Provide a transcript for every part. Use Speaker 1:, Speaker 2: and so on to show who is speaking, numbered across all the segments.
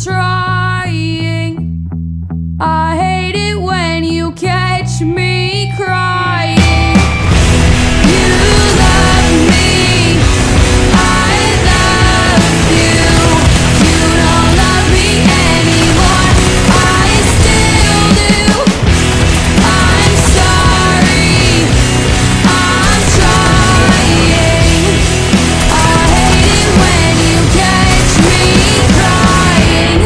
Speaker 1: trying. I hate it when you catch me crying. You love me, I love you. You don't love me anymore, I still do. I'm sorry, I'm trying. I hate it when you catch me crying.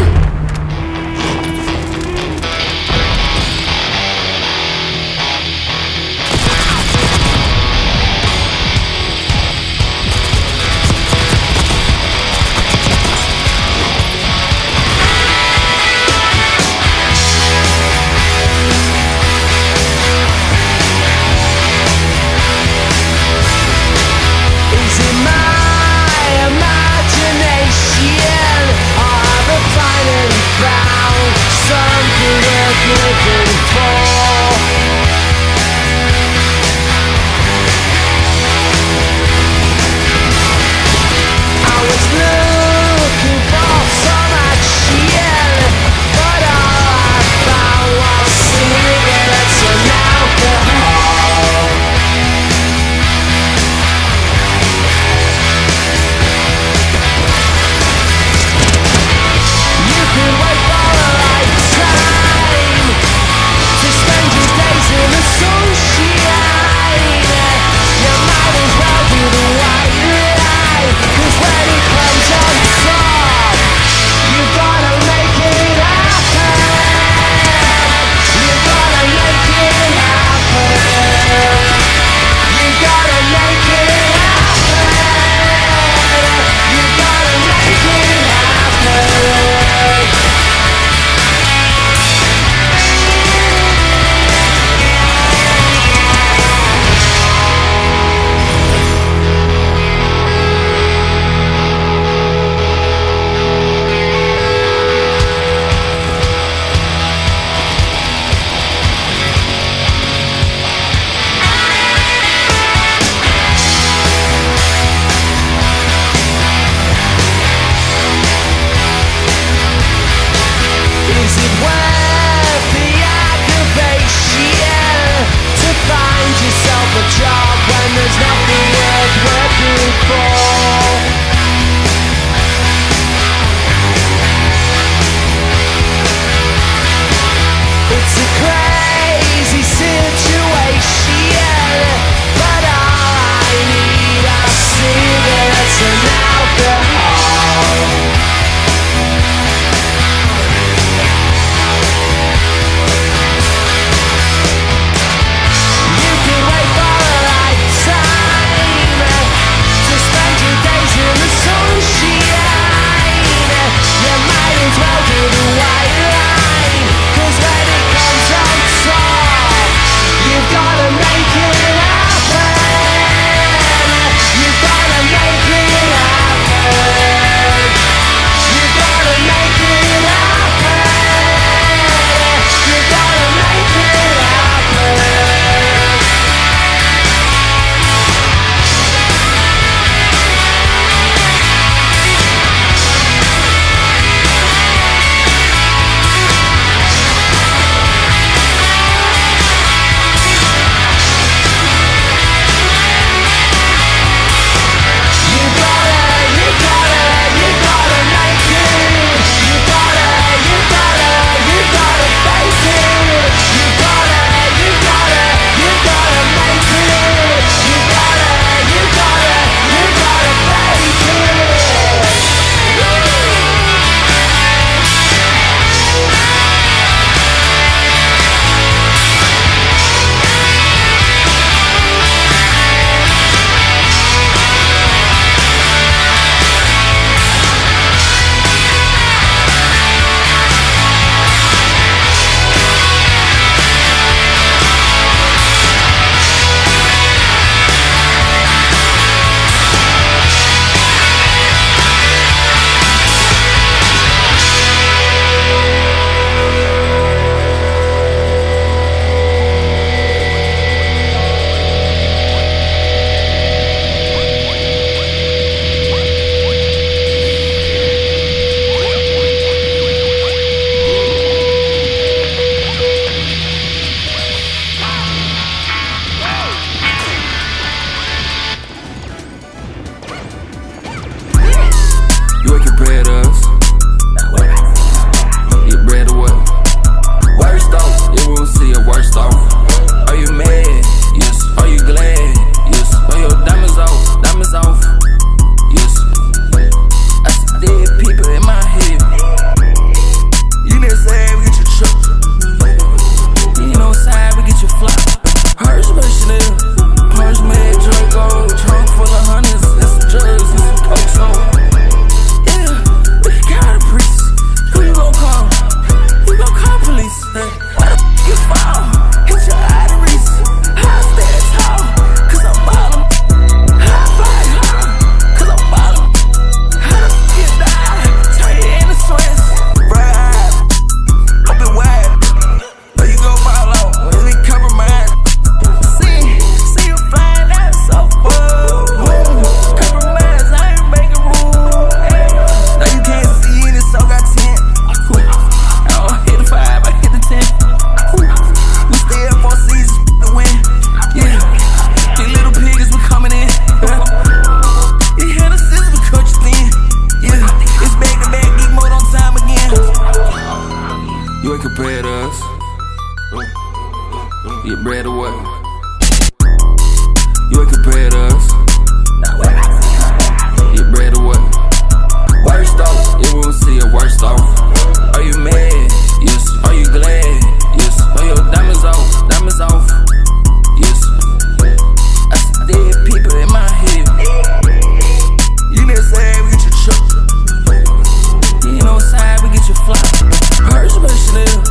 Speaker 2: ain't compared to us. Get bread or what? You ain't compared to us. Get bread or what? Worst off, yeah, we will see your worst off. Are you mad? Yes. Are you glad? Yes. Are your diamonds off? Diamonds off? Yes. I see dead people in my head. You never say we get your truck. You ain't on side, we get your fly. Purse Chanel,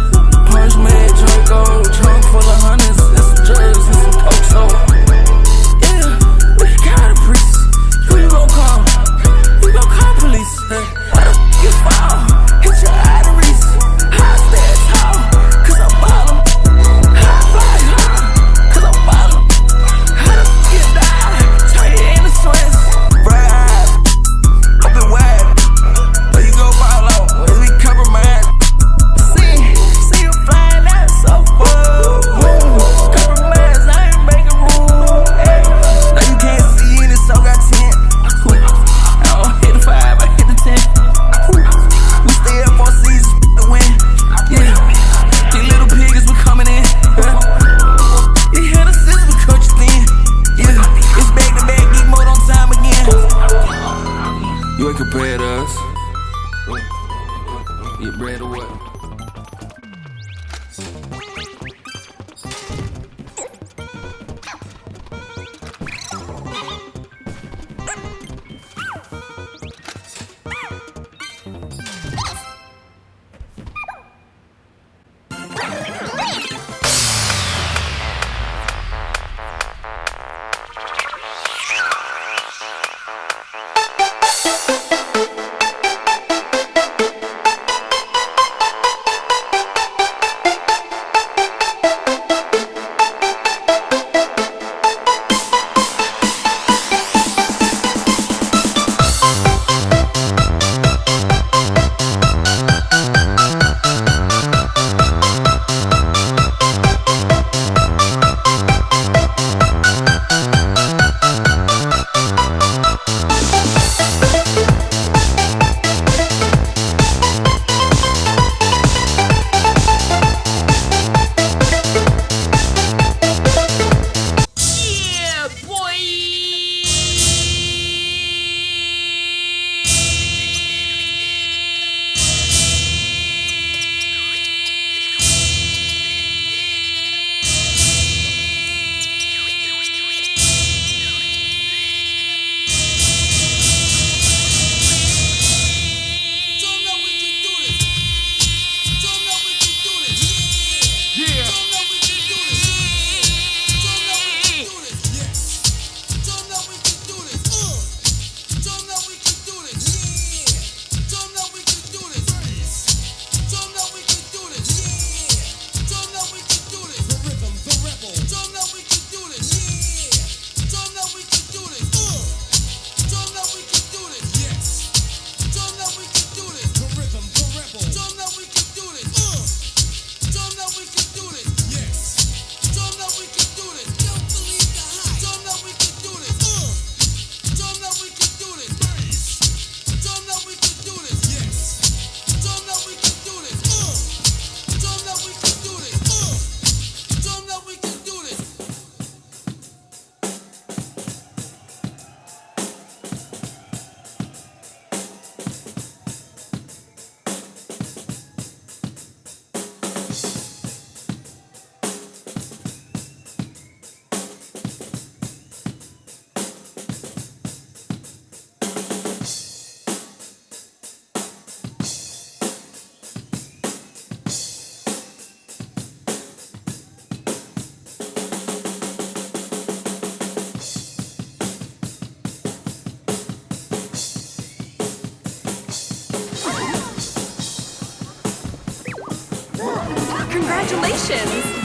Speaker 2: punch mad, Draco, trunk full of hundreds, and some drugs and some coke. So yeah, we can call the priest. Who you gon' call? We gon' call police. Hey, how the f you fall? Hit your arteries. High stand tall, cause I'm ballin'. High fly high, cause I'm ballin'. How the f you die? Turn your innocence. Ride, open wide. Where you gon' follow? Where we compromise? See you flying out so far. Compromise, I ain't making room. Hey, now you can't see in it, so got 10. I don't hit the 5, I hit the 10. We stay up on seasons to win. Yeah, these little pigs we coming in. You hear the scissors, we cut you thin. Yeah, it's back to back, geek mode on time again. You ain't compared to us. Get bread or what?
Speaker 1: Congratulations!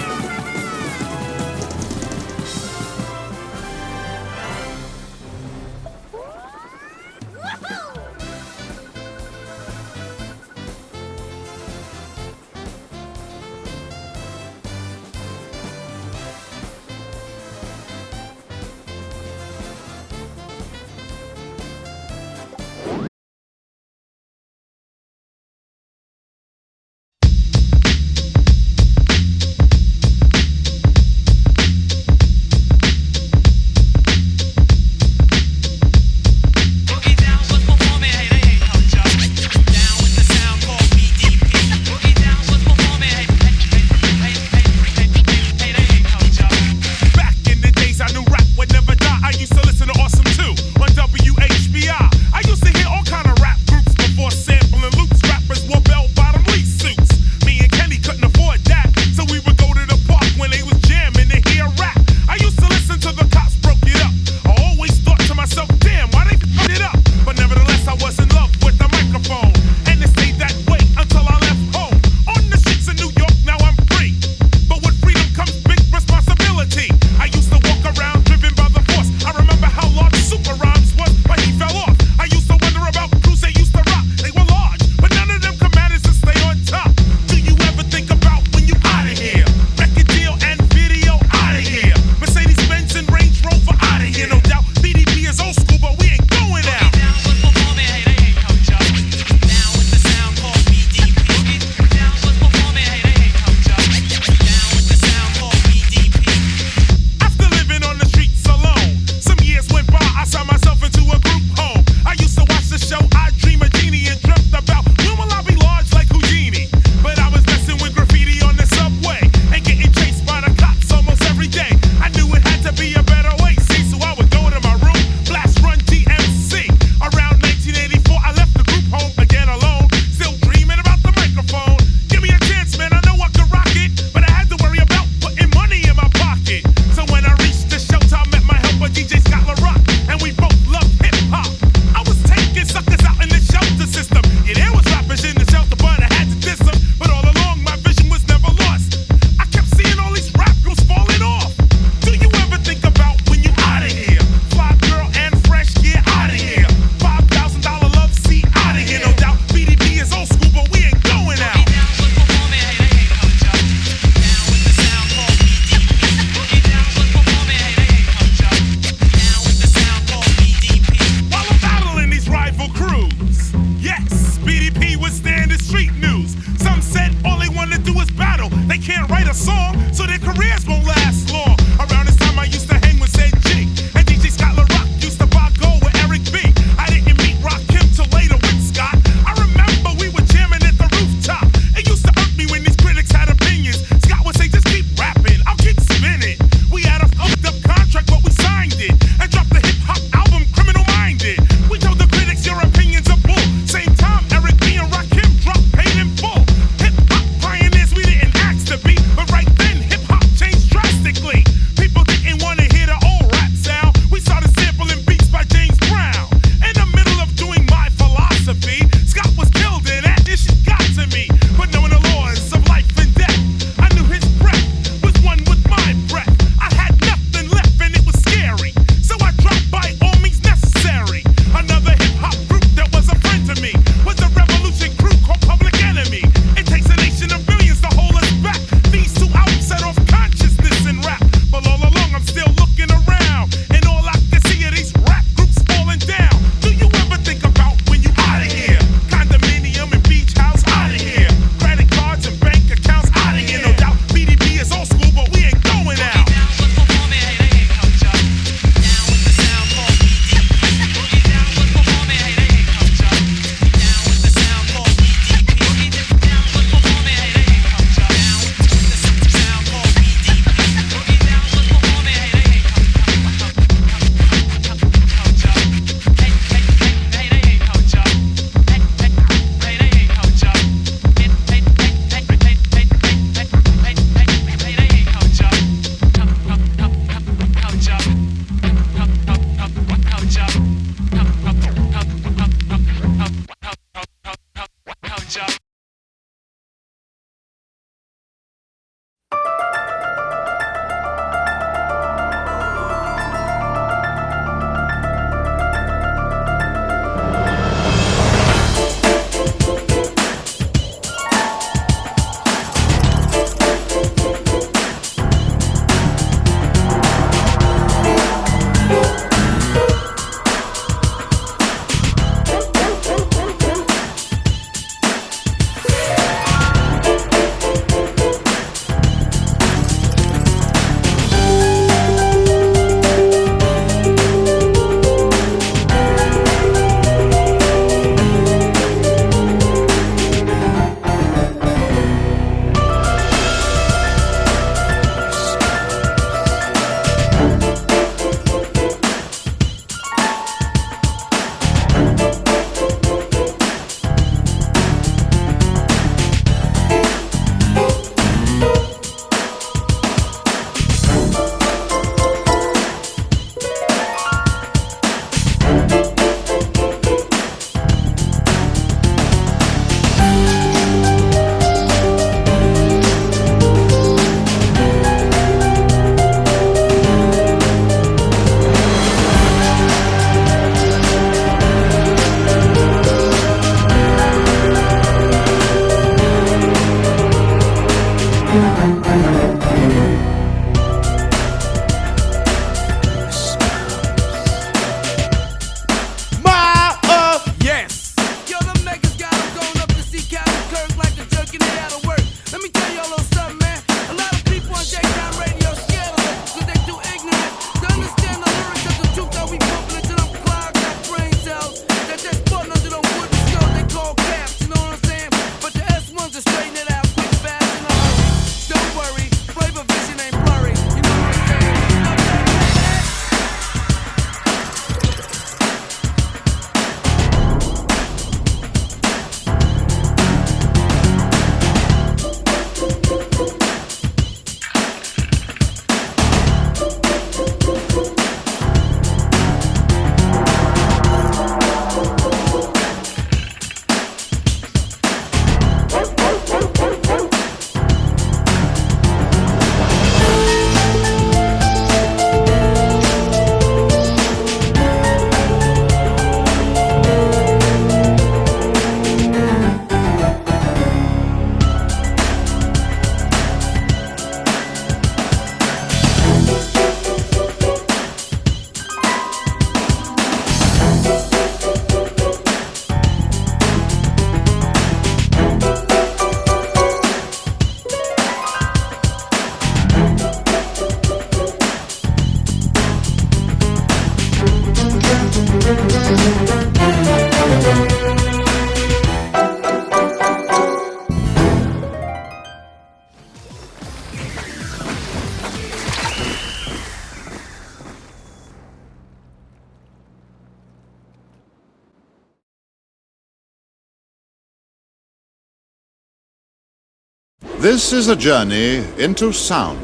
Speaker 3: This is a journey into sound.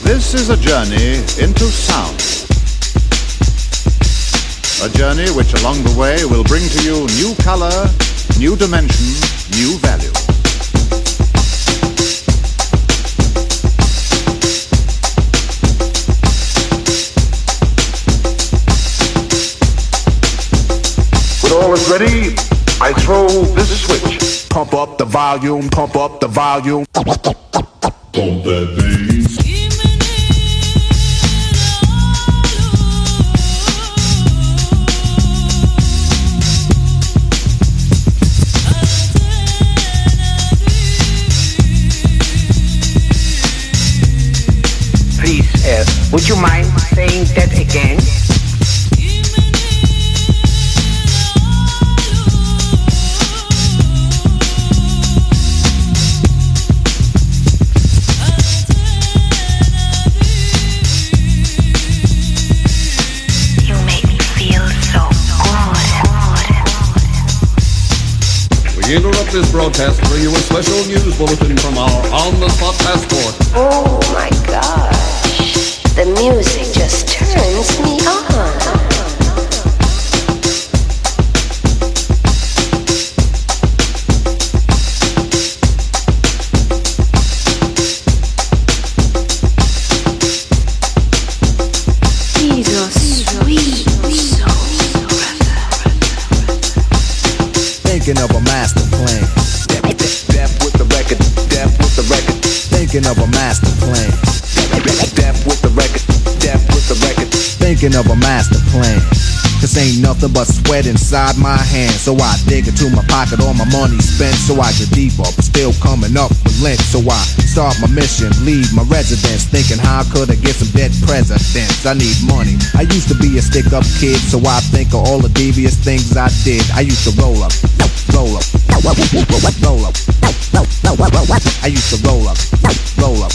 Speaker 3: This is a journey into sound. A journey which along the way will bring to you new color, new dimension, new value.
Speaker 4: When all is ready, I throw this switch. Pump up the volume, pump up the volume. Pump that bass.
Speaker 5: Please, would you mind saying that again?
Speaker 6: We interrupt this broadcast to bring you a special news bulletin from our on-the-spot passport.
Speaker 7: Oh my gosh, the music just turns me on.
Speaker 1: He's a sweet soul.
Speaker 8: Thinking of a master plan.
Speaker 5: Dep with the record, dep with the record.
Speaker 8: Thinking of a master plan.
Speaker 5: Dep with the record, dep with the record.
Speaker 8: Thinking of a master plan. This ain't nothing but sweat inside my hands. So I dig into my pocket, all my money spent. So I get deeper, but still coming up with lint. So I start my mission, leave my residence, thinking how could I get some dead presidents? I need money. I used to be a stick-up kid, so I think of all the devious things I did. I used to roll up, roll up, roll up, roll up. I used to roll up, roll up,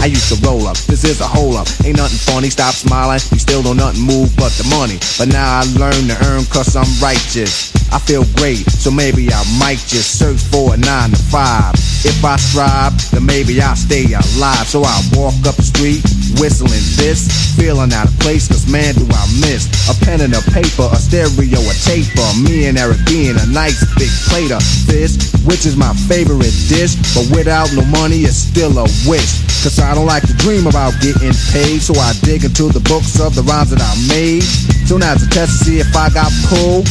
Speaker 8: I used to roll up. This is a hole up. Ain't nothing funny. Stop smiling. You still don't nothing move but the money. But now I learn to earn 'cause I'm righteous. I feel great, so maybe I might just search for a 9 to 5. If I strive, then maybe I'll stay alive. So I walk up the street, whistling this, feeling out of place, 'cause man do I miss a pen and a paper, a stereo, a taper. Me and Eric being a nice big plate of fish, which is my favorite dish. But without no money, it's still a wish. 'Cause I don't like to dream about getting paid, so I dig into the books of the rhymes that I made. So now it's a test to see if I got pulled.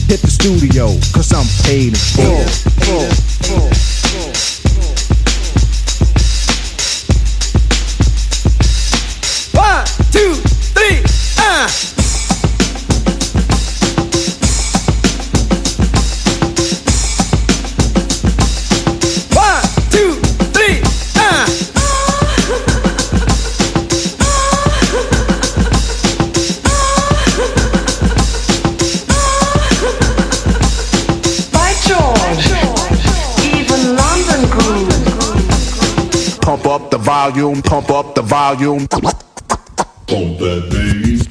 Speaker 8: Hit the studio, 'cause I'm paid in full.
Speaker 9: One, two, three, One, two, three,
Speaker 5: By George, even London grew.
Speaker 4: Pump up the volume, pump up the volume. Pump that bass.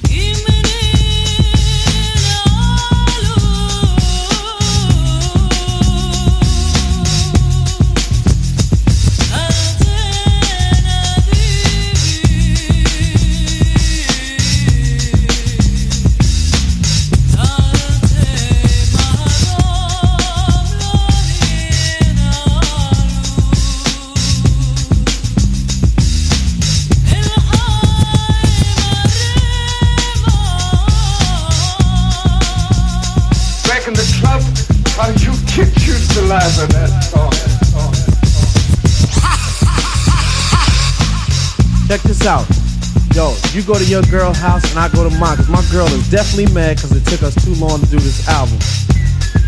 Speaker 4: Back in the club, how you kids used to laugh at that song.
Speaker 10: Check this out. Yo, you go to your girl's house and I go to mine, 'cause my girl is definitely mad 'cause it took us too long to do this album.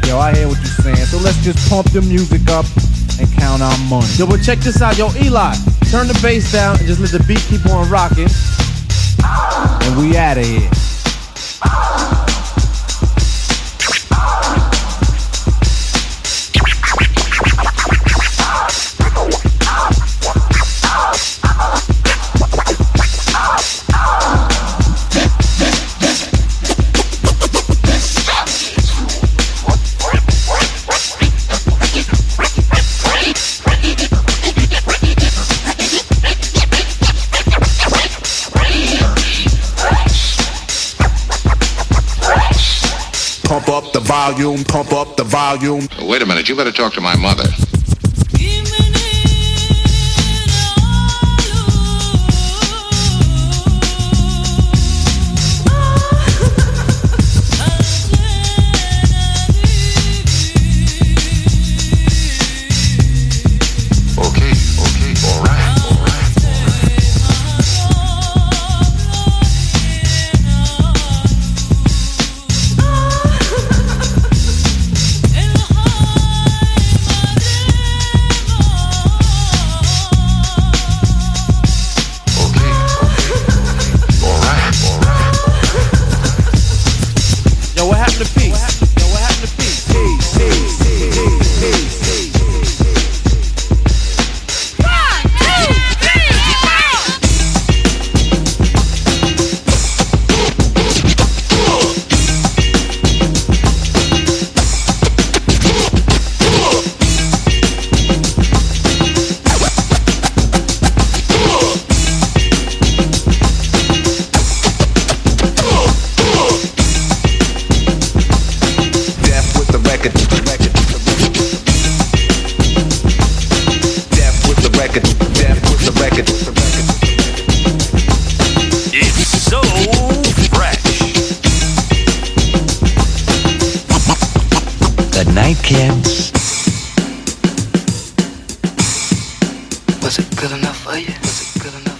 Speaker 10: Yo, I hear what you're saying, so let's just pump the music up and count our money. Yo, but check this out. Yo, Eli, turn the bass down and just let the beat keep on rocking. And we out of here.
Speaker 4: volume, pump up the volume.
Speaker 11: Wait a minute, you better talk to my mother.
Speaker 5: Night, kids.
Speaker 1: Was it good enough for you? Was it good enough?